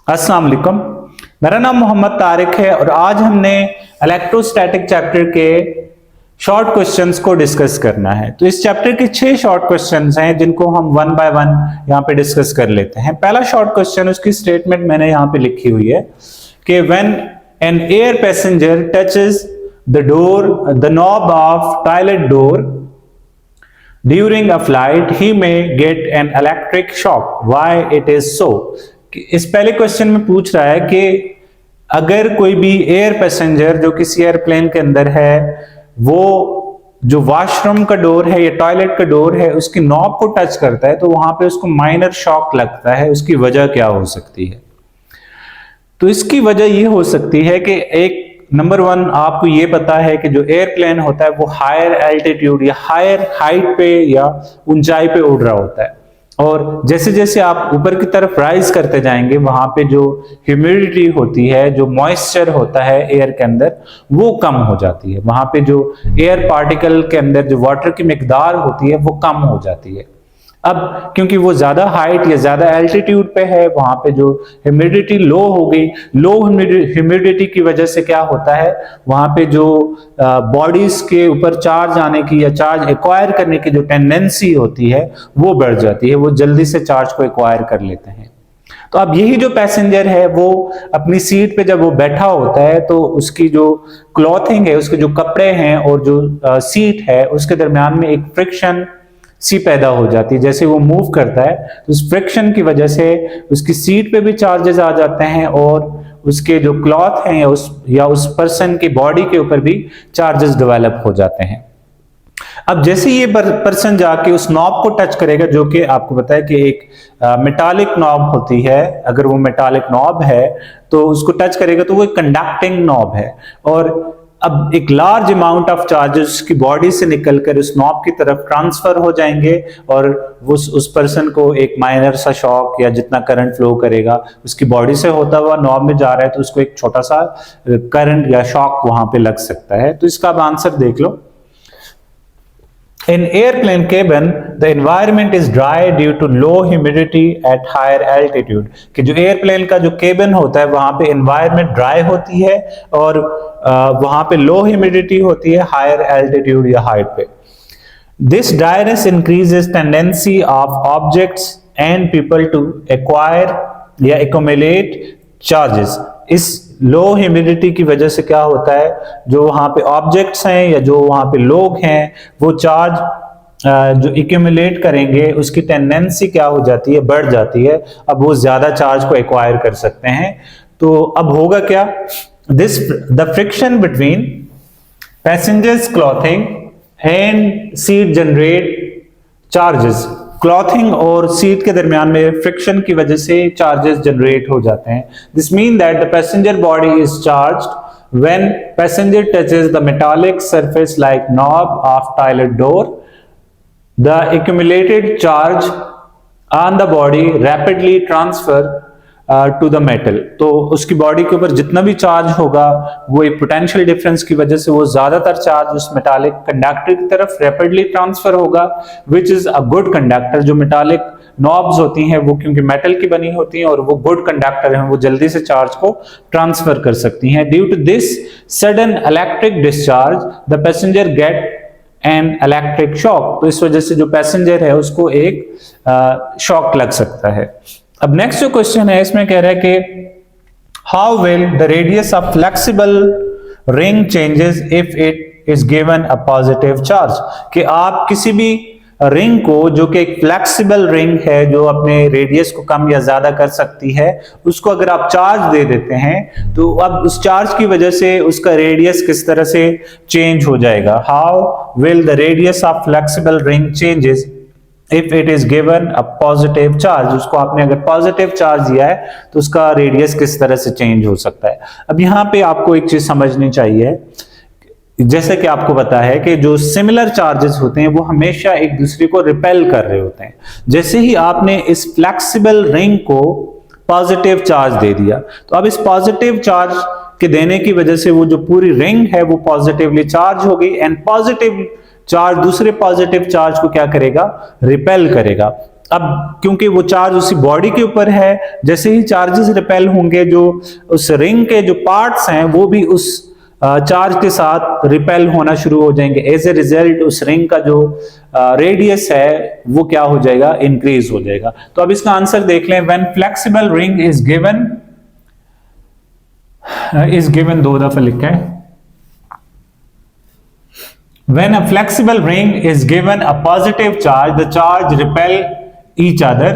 अस्सलाम वालेकुम। मेरा नाम मोहम्मद तारिक है और आज हमने इलेक्ट्रोस्टैटिक चैप्टर के शॉर्ट क्वेश्चंस को डिस्कस करना है। तो इस चैप्टर के 6 शॉर्ट क्वेश्चंस हैं जिनको हम वन बाय वन यहाँ पे डिस्कस कर लेते हैं। पहला शॉर्ट क्वेश्चन, उसकी स्टेटमेंट मैंने यहाँ पे लिखी हुई है कि when an air passenger touches the knob of toilet door during a flight he may gate an electric shock, why it is so. इस पहले क्वेश्चन में पूछ रहा है कि अगर कोई भी एयर पैसेंजर जो किसी एयरप्लेन के अंदर है, वो जो वॉशरूम का डोर है या टॉयलेट का डोर है उसकी नॉब को टच करता है तो वहां पे उसको माइनर शॉक लगता है। उसकी वजह क्या हो सकती है? तो इसकी वजह ये हो सकती है कि एक नंबर 1 आपको ये पता है कि जो एयरप्लेन होता है वो हायर एल्टीट्यूड या हायर हाइट पे या ऊंचाई पे उड़ रहा होता है, और जैसे जैसे आप ऊपर की तरफ राइज करते जाएंगे वहां पे जो ह्यूमिडिटी होती है, जो मॉइस्चर होता है एयर के अंदर, वो कम हो जाती है। वहां पे जो एयर पार्टिकल के अंदर जो वाटर की मिकदार होती है वो कम हो जाती है। अब क्योंकि वो ज्यादा हाइट या ज्यादा एल्टीट्यूड पे है, वहां पे जो ह्यूमिडिटी लो हो गई, लो ह्यूमिडिटी की वजह से क्या होता है, वहां पे जो बॉडीज के ऊपर चार्ज आने की या चार्ज एक्वायर करने की जो टेंडेंसी होती है वो बढ़ जाती है, वो जल्दी से चार्ज को एक्वायर कर लेते हैं। तो अब यही जो पैसेंजर है वो अपनी सीट पे जब वो बैठा होता है तो उसकी जो क्लॉथिंग है, उसके जो कपड़े हैं और जो सीट है उसके दरमियान में एक फ्रिक्शन सी पैदा हो जाती है। जैसे वो मूव करता है तो उस फ्रिक्शन की वजह से उसकी सीट पे भी चार्जेस आ जाते हैं और उसके जो क्लॉथ हैं या उस पर्सन की बॉडी के ऊपर भी चार्जेस डेवलप हो जाते हैं। अब जैसे ये पर्सन जाके उस नॉब को टच करेगा, जो कि आपको पता है कि एक मेटालिक नॉब होती है, अगर वो मेटालिक नॉब है तो उसको टच करेगा तो वो एक कंडक्टिंग नॉब है, और अब एक लार्ज अमाउंट ऑफ चार्जेस की बॉडी से निकलकर उस नॉब की तरफ ट्रांसफर हो जाएंगे और उस पर्सन को एक माइनर सा शॉक या जितना करंट फ्लो करेगा उसकी बॉडी से होता हुआ नॉब में जा रहा है तो उसको एक छोटा सा करंट या शॉक वहां पे लग सकता है। तो इसका अब आंसर देख लो। In airplane cabin, the environment is dry due to low humidity at higher altitude। कि जो एयरप्लेन का जो केबिन होता है वहां पे environment dry होती है और वहां पे low humidity होती है higher altitude या height पे। This dryness increases tendency of objects and people to acquire या accumulate charges। इस लो ह्यूमिडिटी की वजह से क्या होता है, जो वहां पे ऑब्जेक्ट्स हैं या जो वहां पे लोग हैं वो चार्ज जो इक्यूमुलेट करेंगे उसकी टेंडेंसी क्या हो जाती है, बढ़ जाती है। अब वो ज्यादा चार्ज को एक्वायर कर सकते हैं। तो अब होगा क्या, the friction between passengers clothing and seat generate charges. Clothing और सीट के दरमियान में फ्रिक्शन की वजह से चार्जेस जनरेट हो जाते हैं। This mean that the passenger body is charged when passenger touches the metallic surface like knob of toilet door. The accumulated charge on the body rapidly transfer to the metal. तो उसकी body के ऊपर जितना भी charge होगा वो एक potential difference की वजह से वो ज्यादातर चार्ज उस मेटालिक कंडक्टर की तरफ रैपिडली ट्रांसफर होगा, which is a good conductor. जो मेटालिक नॉब्स होती हैं वो क्योंकि मेटल की बनी होती हैं और वो गुड कंडक्टर हैं, वो जल्दी से चार्ज को ट्रांसफर कर सकती हैं। Due to this sudden electric discharge the passenger get an electric shock. तो इस वजह से जो पैसेंजर है उसको एक शॉक लग सकता है। अब नेक्स्ट जो क्वेश्चन है इसमें कह रहा है कि how will the radius of flexible ring changes if it is given a positive charge. कि आप किसी भी रिंग को, जो कि एक फ्लेक्सिबल रिंग है जो अपने रेडियस को कम या ज्यादा कर सकती है, उसको अगर आप चार्ज दे देते हैं तो अब उस चार्ज की वजह से उसका रेडियस किस तरह से चेंज हो जाएगा। How will the radius of flexible ring changes if it is given a positive charge. उसको आपने अगर पॉजिटिव चार्ज दिया है तो उसका रेडियस किस तरह से चेंज हो सकता है। अब यहाँ पे आपको एक चीज समझनी चाहिए, जैसे कि आपको पता है कि जो सिमिलर चार्जेस होते हैं वो हमेशा एक दूसरे को रिपेल कर रहे होते हैं। जैसे ही आपने इस फ्लेक्सिबल रिंग को पॉजिटिव चार्ज दे दिया तो अब इस पॉजिटिव चार्ज के देने की वजह से वो जो पूरी रिंग है वो पॉजिटिवली चार्ज हो गई, एंड पॉजिटिव चार्ज दूसरे पॉजिटिव चार्ज को क्या करेगा, रिपेल करेगा। अब क्योंकि वो चार्ज उसी बॉडी के ऊपर है, जैसे ही चार्जेस रिपेल होंगे, जो उस रिंग के जो पार्ट्स हैं वो भी उस चार्ज के साथ रिपेल होना शुरू हो जाएंगे। एज ए रिजल्ट उस रिंग का जो रेडियस है वो क्या हो जाएगा, इंक्रीज हो जाएगा। तो अब इसका आंसर देख लें। When flexible ring is given दो दफा लिखा है। When a flexible ring is given a positive charge, the charge repel each other।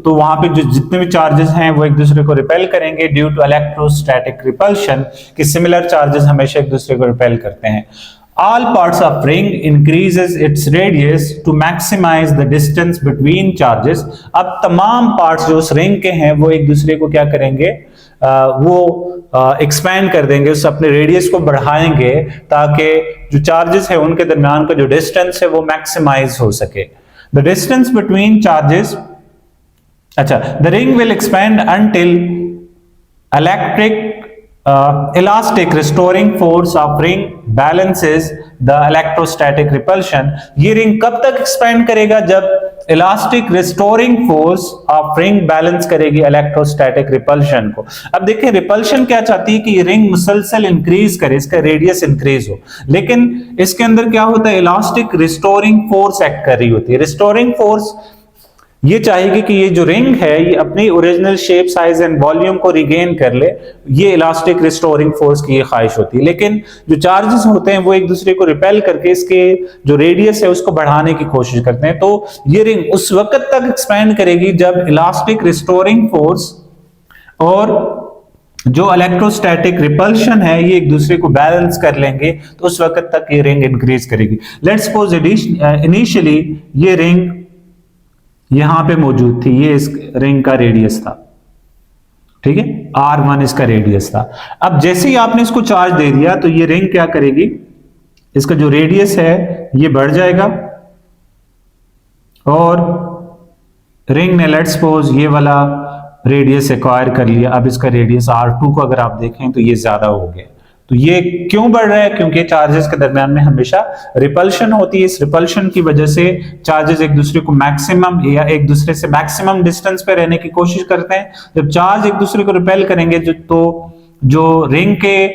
तो वहां पे जो जितने भी चार्जेस हैं वो एक दूसरे को रिपेल करेंगे ड्यू टू इलेक्ट्रोस्टैटिक रिपल्शन, कि सिमिलर चार्जेस हमेशा एक दूसरे को रिपेल करते हैं। All parts of ring increases its radius to maximize the distance between charges। अब तमाम पार्ट्स जो उस रिंग के हैं वो एक दूसरे को क्या करेंगे, वो एक्सपैंड कर देंगे, उस अपने रेडियस को बढ़ाएंगे ताकि जो चार्जेस है उनके दरमियान का जो डिस्टेंस है वो मैक्सिमाइज हो सके। द डिस्टेंस बिटवीन चार्जेस, अच्छा, the ring will expand until elastic restoring force of ring balances the electrostatic repulsion। ये रिंग कब तक एक्सपैंड करेगा, जब elastic restoring force of ring balance करेगी इलेक्ट्रोस्टैटिक रिपल्शन को। अब देखिए रिपल्शन क्या चाहती है कि ये रिंग मुसलसल इंक्रीज करे, इसका रेडियस इंक्रीज हो, लेकिन इसके अंदर क्या होता है, इलास्टिक रिस्टोरिंग फोर्स एक्ट कर रही होती है। रिस्टोरिंग फोर्स ये चाहेगी कि ये जो रिंग है ये अपनी original shape, size and volume को रिगेन कर ले, ये इलास्टिक रिस्टोरिंग फोर्स की ये ख्वाहिश होती है। लेकिन जो चार्जेस होते हैं वो एक दूसरे को रिपेल करके इसके जो रेडियस है उसको बढ़ाने की कोशिश करते हैं। तो ये रिंग उस वक्त तक एक्सपैंड करेगी जब इलास्टिक रिस्टोरिंग फोर्स और जो इलेक्ट्रोस्टैटिक रिपल्शन है ये एक दूसरे को बैलेंस कर लेंगे, तो उस वक्त तक ये रिंग इंक्रीज करेगी। लेट्स सपोज इनिशियली ये रिंग यहां पे मौजूद थी, ये इस रिंग का रेडियस था, ठीक है, R1 इसका रेडियस था। अब जैसे ही आपने इसको चार्ज दे दिया तो ये रिंग क्या करेगी, इसका जो रेडियस है ये बढ़ जाएगा और रिंग ने लेट्स सपोज ये वाला रेडियस एक्वायर कर लिया। अब इसका रेडियस R2 को अगर आप देखें तो ये ज्यादा हो गया। तो ये क्यों बढ़ रहा है, क्योंकि चार्जेस के दरमियान में हमेशा रिपल्शन होती है। इस रिपल्शन की वजह से चार्जेस एक दूसरे को मैक्सिमम या एक दूसरे से मैक्सिमम डिस्टेंस पे रहने की कोशिश करते हैं। जब चार्ज एक दूसरे को रिपेल करेंगे तो जो रिंग के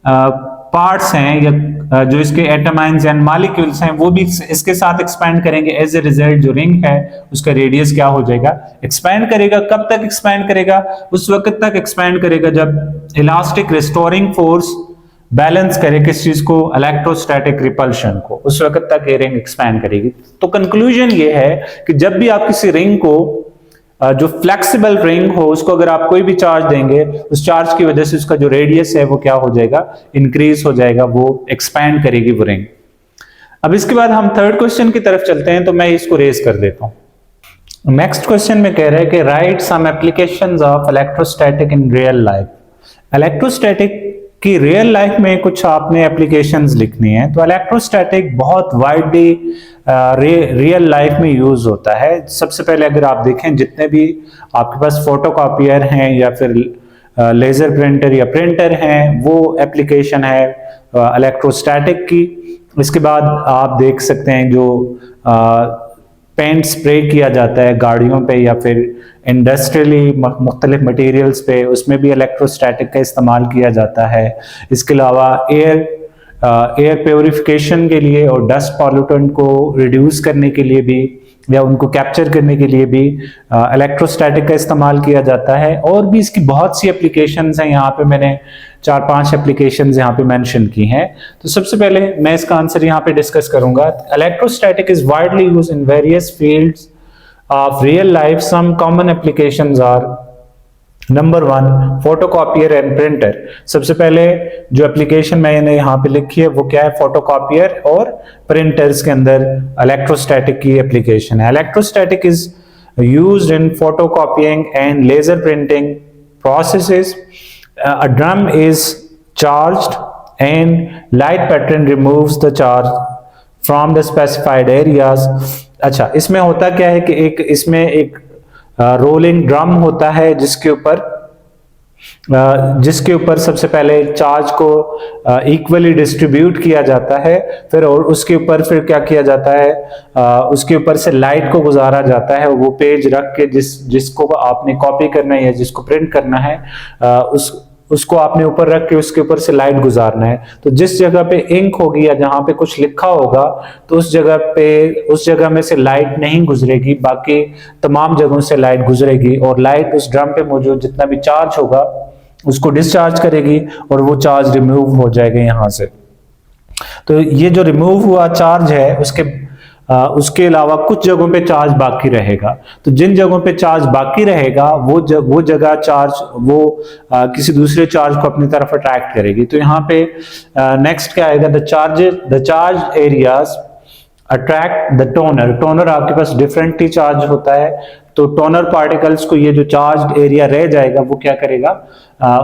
पार्ट्स हैं या जो इसके एटमाइन्स एंड मॉलिक्यूल्स हैं वो भी इसके साथ एक्सपैंड करेंगे। एज ए रिजल्ट जो रिंग है उसका रेडियस क्या हो जाएगा, एक्सपैंड करेगा। कब तक एक्सपैंड करेगा, उस वक्त तक एक्सपैंड करेगा जब इलास्टिक रिस्टोरिंग फोर्स बैलेंस करे किस चीज को, इलेक्ट्रोस्टैटिक रिपल्शन को, उस वक्त तक ये रिंग एक्सपैंड करेगी। तो कंक्लूजन ये है कि जब भी आप किसी रिंग को जो फ्लेक्सिबल रिंग हो उसको अगर आप कोई भी चार्ज देंगे, उस चार्ज की वजह से उसका जो रेडियस है वो क्या हो जाएगा, इंक्रीज हो जाएगा, वो एक्सपैंड करेगी वो रिंग। अब इसके बाद हम थर्ड क्वेश्चन की तरफ चलते हैं, तो मैं इसको रेज कर देता हूं। नेक्स्ट क्वेश्चन में कह रहा है कि right some applications of electrostatic in real life. Electrostatic कि रियल लाइफ में कुछ आपने एप्लीकेशंस लिखनी है। तो इलेक्ट्रोस्टैटिक बहुत वाइडली रियल लाइफ में यूज होता है। सबसे पहले अगर आप देखें जितने भी आपके पास फोटोकॉपियर हैं या फिर लेजर प्रिंटर या प्रिंटर हैं, वो एप्लीकेशन है इलेक्ट्रोस्टैटिक की। इसके बाद आप देख सकते हैं जो पेंट स्प्रे किया जाता है गाड़ियों पे या फिर इंडस्ट्रियली मुख्तलिफ मटेरियल्स पे, उसमें भी इलेक्ट्रोस्टैटिक का इस्तेमाल किया जाता है। इसके अलावा एयर प्योरिफिकेशन के लिए और डस्ट पॉल्यूटेंट को रिड्यूस करने के लिए भी या उनको कैप्चर करने के लिए भी इलेक्ट्रोस्टैटिक का इस्तेमाल किया जाता है। और भी इसकी बहुत सी एप्लीकेशंस हैं, यहाँ पे मैंने 4-5 एप्लीकेशंस यहाँ पे मेंशन की हैं। तो सबसे पहले मैं इसका आंसर यहाँ पे डिस्कस करूंगा। Electrostatic is widely used in various fields of real life. Some common applications are number 1 photocopier and printer. सबसे पहले जो एप्लीकेशन मैंने यहाँ पे लिखी है वो क्या है, फोटोकॉपियर और प्रिंटर्स के अंदर इलेक्ट्रोस्टैटिक की एप्लीकेशन है। Electrostatic is used in photocopying and laser printing processes. A drum is charged and light pattern removes the charge from the specified areas. अच्छा, इसमें होता क्या है कि इसमें एक रोलिंग ड्रम होता है जिसके ऊपर जिसके ऊपर सबसे पहले चार्ज को इक्वली डिस्ट्रीब्यूट किया जाता है, फिर और उसके ऊपर फिर क्या किया जाता है, उसके ऊपर से लाइट को गुजारा जाता है। वो पेज रख के जिसको आपने कॉपी करना है या जिसको प्रिंट करना है, उसको आपने ऊपर रख के उसके ऊपर से लाइट गुजारना है। तो जिस जगह पे इंक होगी या जहां पे कुछ लिखा होगा तो उस जगह में से लाइट नहीं गुजरेगी, बाकी तमाम जगहों से लाइट गुजरेगी और लाइट उस ड्रम पे मौजूद जितना भी चार्ज होगा उसको डिस्चार्ज करेगी और वो चार्ज रिमूव हो जाएगा यहां से। तो ये जो रिमूव हुआ चार्ज है उसके अलावा कुछ जगहों पे चार्ज बाकी रहेगा। तो जिन जगहों पे चार्ज बाकी रहेगा वो जगह चार्ज किसी दूसरे चार्ज को अपनी तरफ अट्रैक्ट करेगी। तो यहाँ पे नेक्स्ट क्या आएगा, the charge areas attract the toner. Toner आपके पास डिफरेंटली चार्ज होता है, तो टोनर पार्टिकल्स को ये जो चार्ज एरिया रह जाएगा वो क्या करेगा,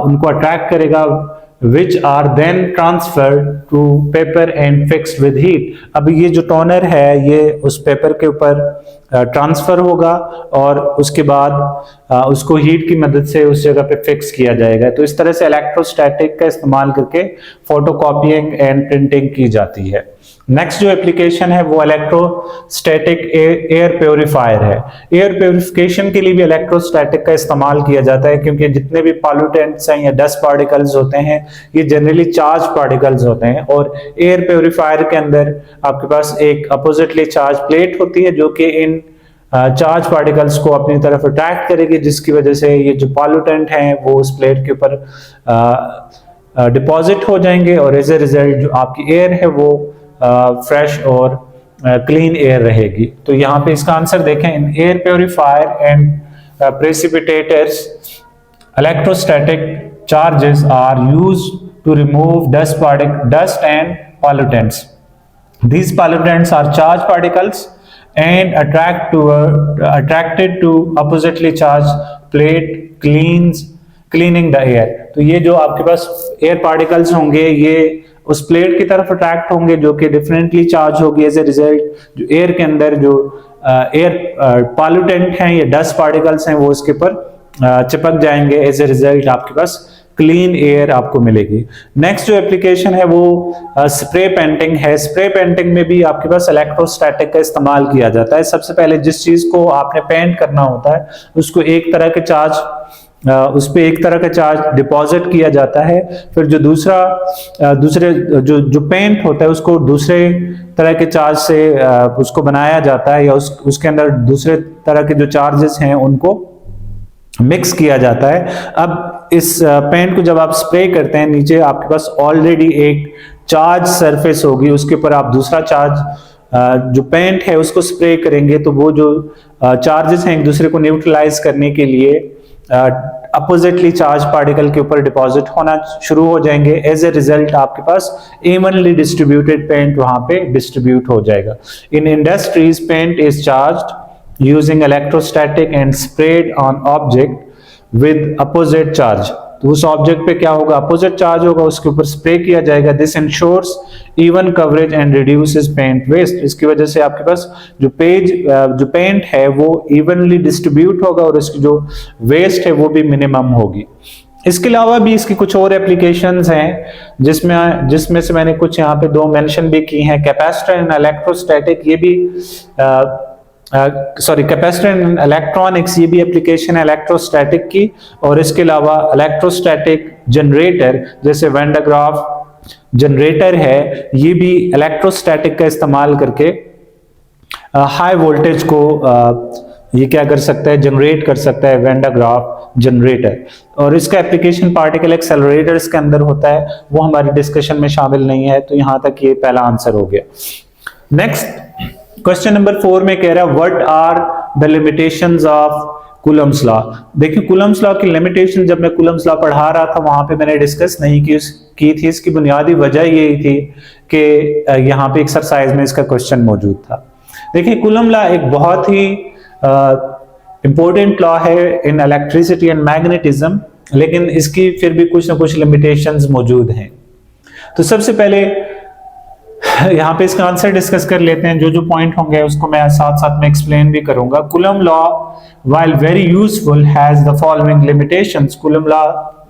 उनको अट्रैक्ट करेगा, which are then transferred to paper and fixed with heat। अब ये जो टोनर है ये उस पेपर के ऊपर ट्रांसफर होगा और उसके बाद उसको हीट की मदद से उस जगह पे फिक्स किया जाएगा। तो इस तरह से इलेक्ट्रोस्टैटिक का इस्तेमाल करके फोटोकॉपीइंग एंड प्रिंटिंग की जाती है। नेक्स्ट जो एप्लीकेशन है वो इलेक्ट्रोस्टैटिक एयर प्योरीफायर है। एयर प्योरिफिकेशन के लिए भी इलेक्ट्रोस्टैटिक का इस्तेमाल किया जाता है, क्योंकि जितने भी पॉल्यूटेंट्स हैं या डस्ट पार्टिकल्स होते हैं ये जनरली चार्ज पार्टिकल्स होते हैं, और एयर प्योरीफायर के अंदर आपके पास एक अपोजिटली चार्ज प्लेट होती है जो कि इन चार्ज पार्टिकल्स को अपनी तरफ अट्रैक्ट करेगी, जिसकी वजह से ये जो पॉल्यूटेंट हैं वो उस प्लेट के ऊपर डिपॉजिट हो जाएंगे और एज ए रिजल्ट जो आपकी एयर है वो फ्रेश और क्लीन एयर रहेगी। तो यहाँ पे इसका आंसर देखें, in air purifier and precipitators electrostatic charges are used to remove dust and pollutants. These pollutants are charged particles and attracted to oppositely charged plate cleaning the air। तो ये जो आपके पास एयर पार्टिकल्स होंगे ये उस plate की तरफ attract होंगे जो कि डिफरेंटली चार्ज होगी। एज ए रिजल्ट जो एयर के अंदर जो एयर पॉल्यूटेंट हैं या डस्ट पार्टिकल्स हैं वो उसके ऊपर चिपक जाएंगे। एज ए रिजल्ट आपके पास क्लीन एयर आपको मिलेगी। नेक्स्ट जो एप्लीकेशन है वो स्प्रे पेंटिंग है। स्प्रे पेंटिंग में भी आपके पास इलेक्ट्रोस्टैटिक का इस्तेमाल किया जाता है। सबसे पहले जिस चीज को आपने पेंट करना होता है उसको एक तरह के चार्ज उस पे एक तरह का चार्ज डिपॉजिट किया जाता है, फिर जो दूसरे जो पेंट होता है उसको दूसरे तरह के चार्ज से उसको बनाया जाता है या उसके अंदर दूसरे तरह के जो चार्जेस हैं उनको मिक्स किया जाता है। अब इस पेंट को जब आप स्प्रे करते हैं नीचे आपके पास ऑलरेडी एक चार्ज सरफेस होगी, उसके ऊपर आप दूसरा चार्ज जो पेंट है उसको स्प्रे करेंगे तो वो जो चार्जेस हैं एक दूसरे को न्यूट्रलाइज करने के लिए अपोजिटली चार्ज पार्टिकल के ऊपर डिपॉजिट होना शुरू हो जाएंगे। एज ए रिजल्ट आपके पास इवनली डिस्ट्रीब्यूटेड पेंट वहां पे डिस्ट्रीब्यूट हो जाएगा। In industries paint is charged using electrostatic and spread on object with opposite charge. तो उस ऑब्जेक्ट पे क्या होगा, अपोजिट चार्ज होगा, उसके ऊपर स्प्रे किया जाएगा। This ensures even coverage and reduces paint waste. इसकी वजह से आपके पास जो पेंट है वो इवनली डिस्ट्रीब्यूट होगा और इसकी जो वेस्ट है वो भी मिनिमम होगी। इसके अलावा भी इसकी कुछ और एप्लीकेशंस हैं जिसमें से मैंने कुछ यहाँ पे दो मेंशन भी की हैं। कैपेसिटर एंड इलेक्ट्रोस्टैटिक ये भी कैपेसिटर एंड इलेक्ट्रॉनिक्स ये भी एप्लीकेशन है इलेक्ट्रोस्टैटिक की। और इसके अलावा इलेक्ट्रोस्टैटिक जनरेटर जैसे वैन डर ग्राफ जनरेटर है ये भी इलेक्ट्रोस्टैटिक का इस्तेमाल करके हाई वोल्टेज को ये क्या कर सकता है, जनरेट कर सकता है, वैन डर ग्राफ जनरेटर। और इसका एप्लीकेशन पार्टिकल एक्सेलरेटर्स के अंदर होता है, वो हमारी डिस्कशन में शामिल नहीं है। तो यहां तक ये पहला आंसर हो गया। नेक्स्ट क्वेश्चन नंबर 4 में कह रहा है what are the limitations of Coulomb's law. देखिए कूलम्स लॉ की लिमिटेशन जब मैं कूलम्स लॉ पढ़ा रहा था वहां पे मैंने डिस्कस नहीं की थी। इसकी बुनियादी वजह यही थी कि यहाँ पे एक्सरसाइज में इसका क्वेश्चन मौजूद था। देखिए कूलम लॉ एक बहुत ही इंपॉर्टेंट लॉ है इन इलेक्ट्रिसिटी एंड मैग्नेटिज्म, लेकिन इसकी फिर भी कुछ ना कुछ लिमिटेशंस मौजूद हैं। तो सबसे पहले यहाँ पे इसका आंसर डिस्कस कर लेते हैं। जो जो पॉइंट होंगे उसको मैं साथ साथ में एक्सप्लेन भी करूंगा। Coulomb law while very useful has the following limitations. Coulomb law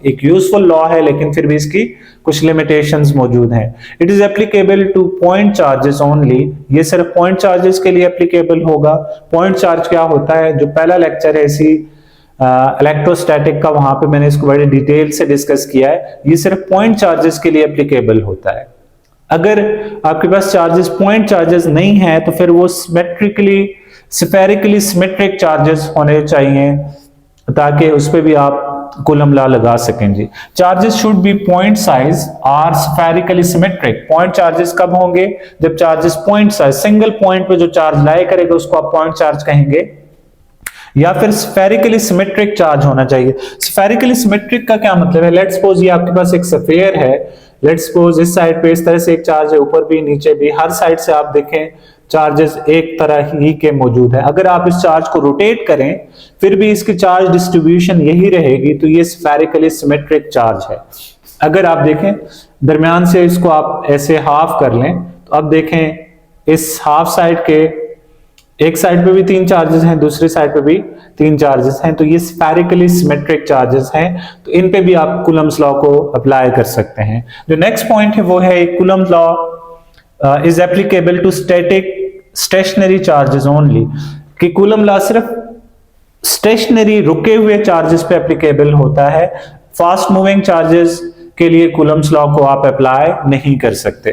एक यूजफुल लॉ है लेकिन फिर भी इसकी कुछ लिमिटेशंस मौजूद हैं। It is applicable two point charges only. ये सिर्फ पॉइंट चार्जेस के लिए एप्लीकेबल होगा। पॉइंट चार्ज क्या होता है? जो पहला लेक्चर है इसी इलेक्ट्रोस्टैटिक का, वहां पे मैंने इसको बड़े डिटेल से डिस्कस किया है। ये सिर्फ पॉइंट चार्जेस के लिए एप्लीकेबल होता है। अगर आपके पास चार्जेस पॉइंट चार्जेस नहीं है तो फिर वो स्फेरिकली सिमेट्रिक चार्जेस होने चाहिए ताकि उस पर भी आप कूलम लॉ लगा सकें जी। Charges should be point size or spherically symmetric. Point charges कब होंगे? जब charges point size, single point पे जो चार्ज लाया करेगा उसको आप पॉइंट चार्ज कहेंगे, या फिर स्फेरिकली सिमेट्रिक चार्ज होना चाहिए। स्फेरिकली सिमेट्रिक का क्या मतलब है? लेट्स सपोज ये आपके पास एक स्फीयर है। लेट्स सपोज इस साइड पे इस तरह से एक चार्ज है, ऊपर भी नीचे भी, हर साइड से आप देखें चार्जेस एक तरह ही के मौजूद है। अगर आप इस चार्ज को रोटेट करें फिर भी इसकी चार्ज डिस्ट्रीब्यूशन यही रहेगी, तो ये स्फेरिकली सिमेट्रिक चार्ज है। अगर आप देखें दरमियान से इसको आप ऐसे हाफ कर लें तो अब देखें इस हाफ साइड के एक साइड पे भी 3 चार्जेस हैं, दूसरी साइड पे भी 3 चार्जेस हैं, तो ये स्फेरिकली सिमेट्रिक चार्जेस हैं। तो इन पे भी आप कूलम्स लॉ को अप्लाई कर सकते हैं। जो नेक्स्ट पॉइंट है वो है Coulomb's law is applicable to stationary charges only. कि कूलम लॉ सिर्फ स्टेशनरी रुके हुए चार्जेस पे एप्लीकेबल होता है। फास्ट मूविंग चार्जेस के लिए कूलम्स लॉ को आप अप्लाई नहीं कर सकते।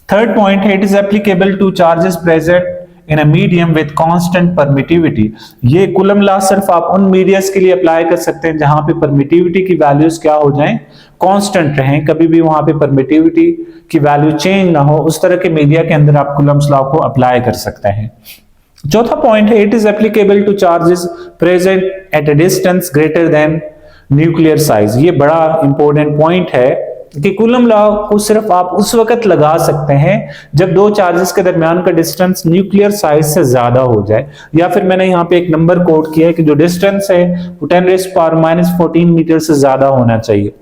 थर्ड पॉइंट है it is applicable two charges present in a medium with constant permittivity. ये कूलम लॉ सिर्फ आप उन मीडियस के लिए अप्लाई कर सकते हैं जहां पे परमिटिविटी की वैल्यूज क्या हो जाएं, कांस्टेंट रहें, कभी भी वहां पे परमिटिविटी की वैल्यू चेंज ना हो। उस तरह के मीडिया के अंदर आप कूलम्स लॉ को अप्लाई कर सकते हैं। चौथा पॉइंट है it is applicable two charges present at a distance greater than nuclear size. ये बड़ा इंपॉर्टेंट पॉइंट है कि कूलम लॉ को सिर्फ आप उस वक्त लगा सकते हैं जब दो चार्जेस के दरमियान का डिस्टेंस न्यूक्लियर साइज से ज्यादा हो जाए, या फिर मैंने यहाँ पे एक नंबर कोट किया है कि जो डिस्टेंस है वो 10⁻⁻14 मीटर से ज्यादा होना चाहिए।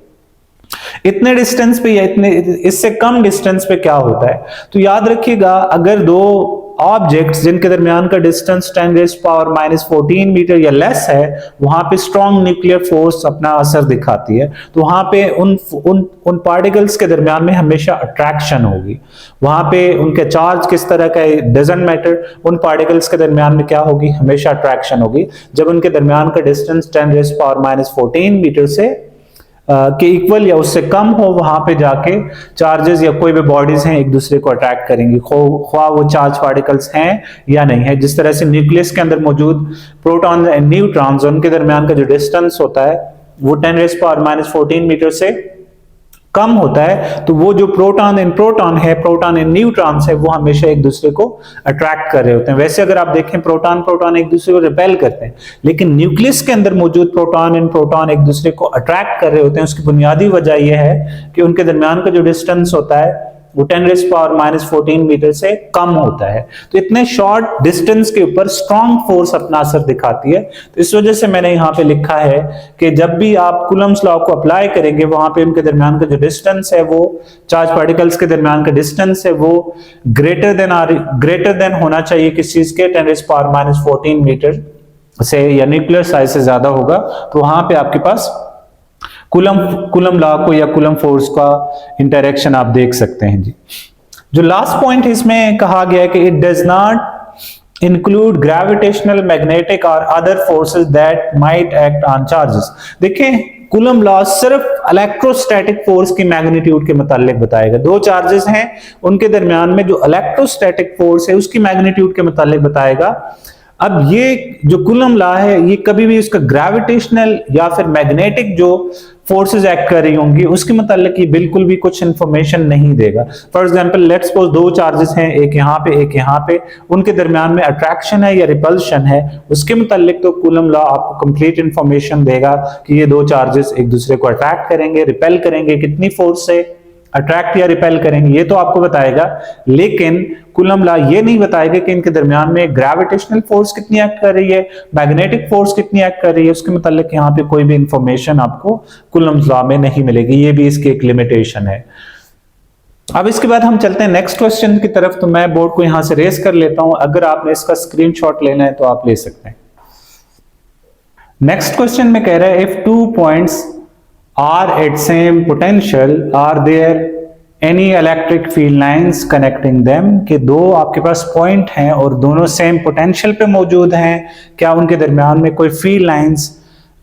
इतने डिस्टेंस पे या इतने इससे कम डिस्टेंस पे क्या होता है? तो याद रखिएगा अगर दो ऑब्जेक्ट्स जिनके दरमियान का डिस्टेंस 10⁻⁻14 मीटर या लेस है, वहां पे स्ट्रॉन्ग न्यूक्लियर फोर्स अपना असर दिखाती है। तो वहां पे उन पार्टिकल्स के दरमियान में हमेशा अट्रैक्शन होगी। वहां पे उनके चार्ज किस तरह का है डजंट मैटर, उन पार्टिकल्स के दरमियान में क्या होगी, हमेशा अट्रैक्शन होगी। जब उनके दरमियान का डिस्टेंस 10⁻⁻14 मीटर से के इक्वल या उससे कम हो, वहां पे जाके चार्जेस या कोई भी बॉडीज हैं एक दूसरे को अट्रैक्ट करेंगी, ख्वाह वो चार्ज पार्टिकल्स हैं या नहीं है। जिस तरह से न्यूक्लियस के अंदर मौजूद प्रोटॉन एंड न्यूट्रॉन्स, उनके दरमियान का जो डिस्टेंस होता है वो 10⁻⁻14 मीटर से कम होता है, तो वो जो प्रोटॉन एंड न्यूट्रॉन्स है वो हमेशा एक दूसरे को अट्रैक्ट कर रहे होते हैं। वैसे अगर आप देखें प्रोटॉन एक दूसरे को रिपेल करते हैं, लेकिन न्यूक्लियस के अंदर मौजूद प्रोटॉन एक दूसरे को अट्रैक्ट कर रहे होते हैं। उसकी बुनियादी वजह यह है कि उनके दरमियान का जो डिस्टेंस होता है वो 10⁻⁻14 मीटर से कम होता है। तो इतने शॉर्ट डिस्टेंस के ऊपर स्ट्रॉन्ग फोर्स अपना असर दिखाती है। तो इस वजह से मैंने यहाँ पे लिखा है कि जब भी आप कूलम्स लॉ को अप्लाई करेंगे वहां पे उनके दरमियान का जो डिस्टेंस है वो चार्ज पार्टिकल्स के दरमियान का डिस्टेंस है वो ग्रेटर देन होना चाहिए किस चीज के, 10⁻⁻14 मीटर से या न्यूक्लियर साइज से ज्यादा होगा। तो वहां पे आपके पास कूलम लॉ को या कूलम फोर्स का इंटरेक्शन आप देख सकते हैं जी। जो लास्ट पॉइंट इसमें कहा गया है कि it does not include gravitational, magnetic और other forces that might act on charges. देखें कूलम लॉ सिर्फ इलेक्ट्रोस्टैटिक फोर्स की मैग्नीट्यूड के मुतालिक बताएगा। दो चार्जेस हैं उनके दरमियान में जो इलेक्ट्रोस्टैटिक फोर्स है उसकी मैग्नीट्यूड के मुतालिक बताएगा। अब ये जो कूलम लॉ है ये कभी भी उसका ग्रेविटेशनल या फिर मैग्नेटिक जो फोर्सेस एक्ट कर रही होंगी उसके मतलब ये बिल्कुल भी कुछ इंफॉर्मेशन नहीं देगा। फॉर एग्जांपल लेट्स सपोज दो चार्जेस हैं, एक यहाँ पे एक यहाँ पे, उनके दरमियान में अट्रैक्शन है या रिपल्शन है, उसके मतलब तो कूलम लॉ आपको कंप्लीट इंफॉर्मेशन देगा कि ये दो चार्जेस एक दूसरे को अट्रैक्ट करेंगे, रिपेल करेंगे, कितनी फोर्स से अट्रैक्ट या रिपेल करेंगे ये तो आपको बताएगा। लेकिन कूलम लॉ ये नहीं बताएगा कि इनके दरमियान में ग्रेविटेशनल फोर्स कितनी एक्ट कर रही है, मैग्नेटिक फोर्स कितनी एक्ट कर रही है, उसके मतलब यहाँ पे कोई भी इंफॉर्मेशन आपको कूलम लॉ में नहीं मिलेगी। ये भी इसकी एक लिमिटेशन है। अब इसके बाद हम चलते हैं नेक्स्ट क्वेश्चन की तरफ। तो मैं बोर्ड को यहां से रेस कर लेता हूं, अगर आपने इसका स्क्रीनशॉट लेना है तो आप ले सकते हैं। नेक्स्ट क्वेश्चन में कह रहा है if 2 points are at same potential are there any electric field lines connecting them, कि दो आपके पास पॉइंट हैं और दोनों सेम पोटेंशियल पे मौजूद हैं, क्या उनके दरमियान में कोई फील्ड लाइंस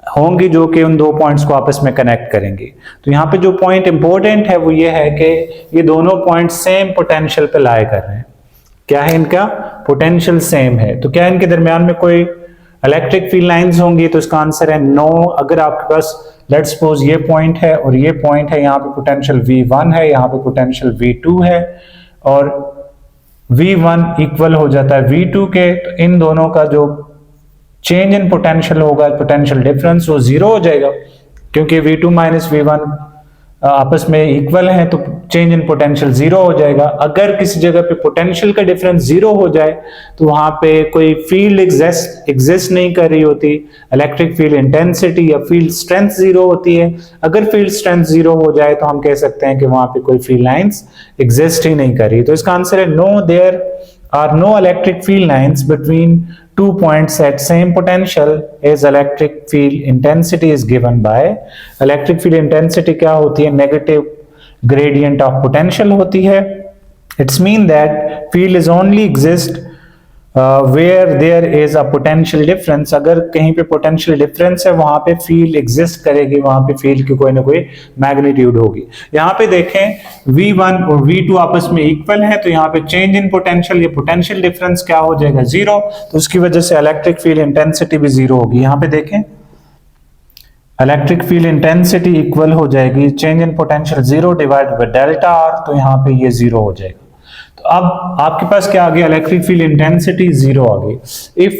होंगी जो कि उन दो पॉइंट्स को आपस में कनेक्ट करेंगी। तो यहाँ पे जो पॉइंट इंपॉर्टेंट है वो ये है कि ये दोनों पॉइंट सेम पोटेंशियल पे लाए कर रहे हैं। क्या है इनका पोटेंशियल सेम है, तो क्या इनके दरमियान में कोई इलेक्ट्रिक फील्ड लाइंस होंगी? तो इसका आंसर है नो। अगर आपके पास लेट्स सपोज ये पॉइंट है और ये पॉइंट है, यहाँ पे पोटेंशियल V1 है, यहाँ पे पोटेंशियल V2 है और V1 इक्वल हो जाता है V2 के, तो इन दोनों का जो चेंज इन पोटेंशियल होगा, पोटेंशियल डिफरेंस, वो जीरो हो जाएगा, क्योंकि V2 माइनस V1 आपस में इक्वल हैं, तो चेंज इन पोटेंशियल जीरो हो जाएगा। अगर किसी जगह पे पोटेंशियल का डिफरेंस जीरो हो जाए तो वहां पे कोई फील्ड एग्जिस्ट नहीं कर रही होती, इलेक्ट्रिक फील्ड इंटेंसिटी या फील्ड स्ट्रेंथ जीरो होती है। अगर फील्ड स्ट्रेंथ जीरो हो जाए तो हम कह सकते हैं कि वहां पे कोई फील्ड लाइंस एग्जिस्ट ही नहीं कर रही। तो इसका आंसर है no, there are no electric field lines between 2 points at same potential as electric field intensity is given by, electric field intensity क्या होती है? negative gradient of potential होती है। It's mean that field is only exist where there is a potential difference। अगर कहीं पे potential difference है वहां पे field exist करेगी, वहां पे field की कोई ना कोई magnitude होगी। यहाँ पे देखें V1 और V2 आपस में इक्वल है, तो यहाँ पे change in potential, ये potential difference क्या हो जाएगा? जीरो। तो उसकी वजह से इलेक्ट्रिक फील्ड इंटेंसिटी भी जीरो होगी। यहाँ पे देखें इलेक्ट्रिक फील्ड इंटेंसिटी इक्वल हो जाएगी change in potential zero divide by delta R, तो यहाँ पे ये जीरो हो जाएगा। तो अब आपके पास क्या आ गया? इलेक्ट्रिक फील्ड इंटेंसिटी जीरो आ गई। If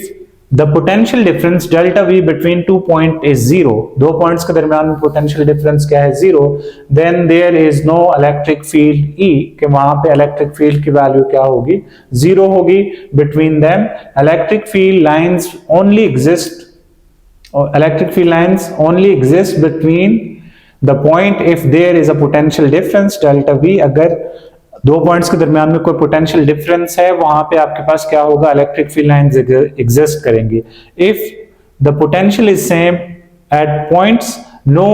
the potential difference delta V between 2 point is zero, दो पॉइंट्स के दरमियान में पोटेंशियल डिफरेंस क्या है? Zero, then there is no electric field E, कि वहां पे इलेक्ट्रिक फील्ड की वैल्यू क्या होगी? जीरो होगी। Between them electric field lines only exist, electric field lines only exist between the point if there is a potential difference delta V। अगर दो points के दरमियान में कोई पोटेंशियल डिफरेंस है वहां पे आपके पास क्या होगा? इलेक्ट्रिक फील्ड लाइंस एग्जिस्ट करेंगी। If the potential is same at points no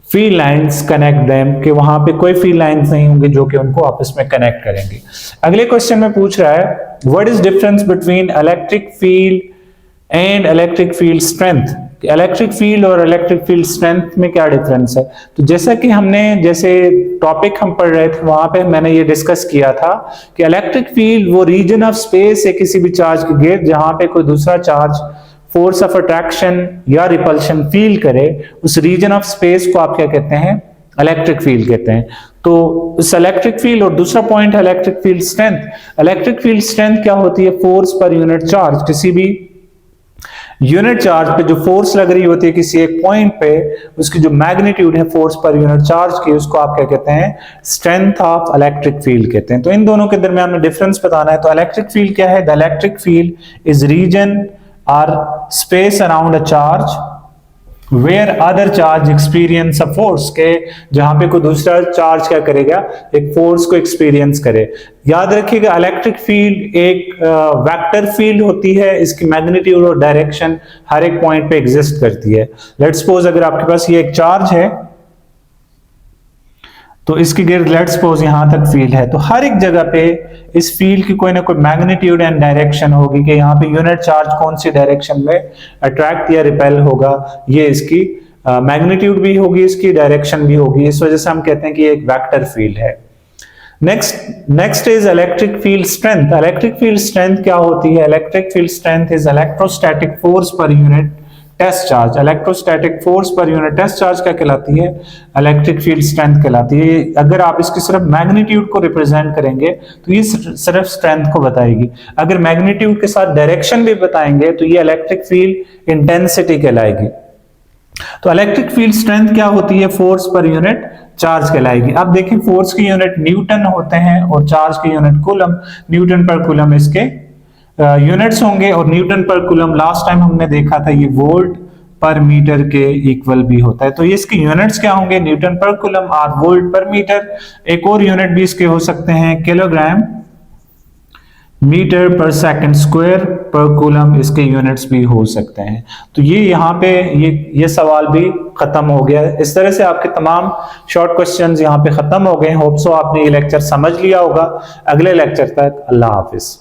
field lines connect them, कि वहां पे कोई फील्ड लाइंस नहीं होंगे जो कि उनको आपस में कनेक्ट करेंगे। अगले क्वेश्चन में पूछ रहा है what is difference between electric field and electric field strength. Electric field और इलेक्ट्रिक फील्ड स्ट्रेंथ में क्या डिफरेंस है? तो जैसा कि हमने जैसे टॉपिक हम पढ़ रहे थे वहां पे मैंने ये डिस्कस किया था कि इलेक्ट्रिक फील्ड वो रीजन ऑफ स्पेस है किसी भी चार्ज के गिर्द जहां पे कोई दूसरा चार्ज फोर्स ऑफ अट्रैक्शन या रिपल्शन फील करे, उस रीजन ऑफ स्पेस को आप क्या कहते हैं? इलेक्ट्रिक फील्ड कहते हैं। तो इस इलेक्ट्रिक फील्ड और दूसरा पॉइंट है electric field strength. Electric field strength क्या होती है? फोर्स पर यूनिट चार्ज, किसी भी यूनिट चार्ज पे जो फोर्स लग रही होती है किसी एक पॉइंट पे, उसकी जो मैग्नीट्यूड है फोर्स पर यूनिट चार्ज की, उसको आप क्या कहते हैं? स्ट्रेंथ ऑफ इलेक्ट्रिक फील्ड कहते हैं। तो इन दोनों के दरमियान में डिफरेंस बताना है। तो इलेक्ट्रिक फील्ड क्या है? The electric field is region or space around a charge where other charge experience a force, के जहां पे कोई दूसरा चार्ज क्या करेगा? एक फोर्स को एक्सपीरियंस करे। याद रखिएगा इलेक्ट्रिक फील्ड एक वेक्टर फील्ड होती है, इसकी मैग्नीट्यूड और डायरेक्शन हर एक पॉइंट पे एग्जिस्ट करती है। लेट्स सपोज अगर आपके पास ये एक चार्ज है तो इसके गिर्द लेट्स सपोज यहां तक फील्ड है, तो हर एक जगह पे इस फील्ड की कोई ना कोई मैग्नीट्यूड एंड डायरेक्शन होगी कि यहाँ पे यूनिट चार्ज कौन सी डायरेक्शन में अट्रैक्ट या रिपेल होगा, ये इसकी मैग्नीट्यूड भी होगी, इसकी डायरेक्शन भी होगी। इस वजह से हम कहते हैं कि ये एक वेक्टर फील्ड है। Next is electric field strength. Electric field strength क्या होती है? Electric field strength is electrostatic force per unit test charge. Electrostatic force per unit test charge क्या कहलाती है? इलेक्ट्रिक फील्ड स्ट्रेंथ कहलाती है। अगर आप इसकी सिर्फ मैग्नीट्यूड को रिप्रेजेंट करेंगे तो ये सिर्फ स्ट्रेंथ को बताएगी। अगर मैग्नीट्यूड के साथ डायरेक्शन भी बताएंगे तो ये इलेक्ट्रिक फील्ड इंटेंसिटी कहलाएगी। तो इलेक्ट्रिक फील्ड स्ट्रेंथ क्या होती है? फोर्स पर यूनिट चार्ज कहलाएगी। अब देखिए फोर्स की यूनिट न्यूटन होते हैं और चार्ज की यूनिट कूलम। न्यूटन पर कूलम इसके यूनिट्स होंगे और न्यूटन पर कूलम लास्ट टाइम हमने देखा था ये वोल्ट पर मीटर के इक्वल भी होता है। तो ये इसके यूनिट्स क्या होंगे, न्यूटन पर कूलम और वोल्ट पर मीटर। एक और यूनिट भी इसके हो सकते हैं किलोग्राम मीटर पर सेकंड स्क्वायर पर कूलम, इसके यूनिट्स भी हो सकते हैं। तो ये यहाँ पे ये सवाल भी खत्म हो गया। इस तरह से आपके तमाम शॉर्ट क्वेश्चंस यहाँ पे खत्म हो गए। होप सो आपने ये लेक्चर समझ लिया होगा। अगले लेक्चर तक अल्लाह हाफिज।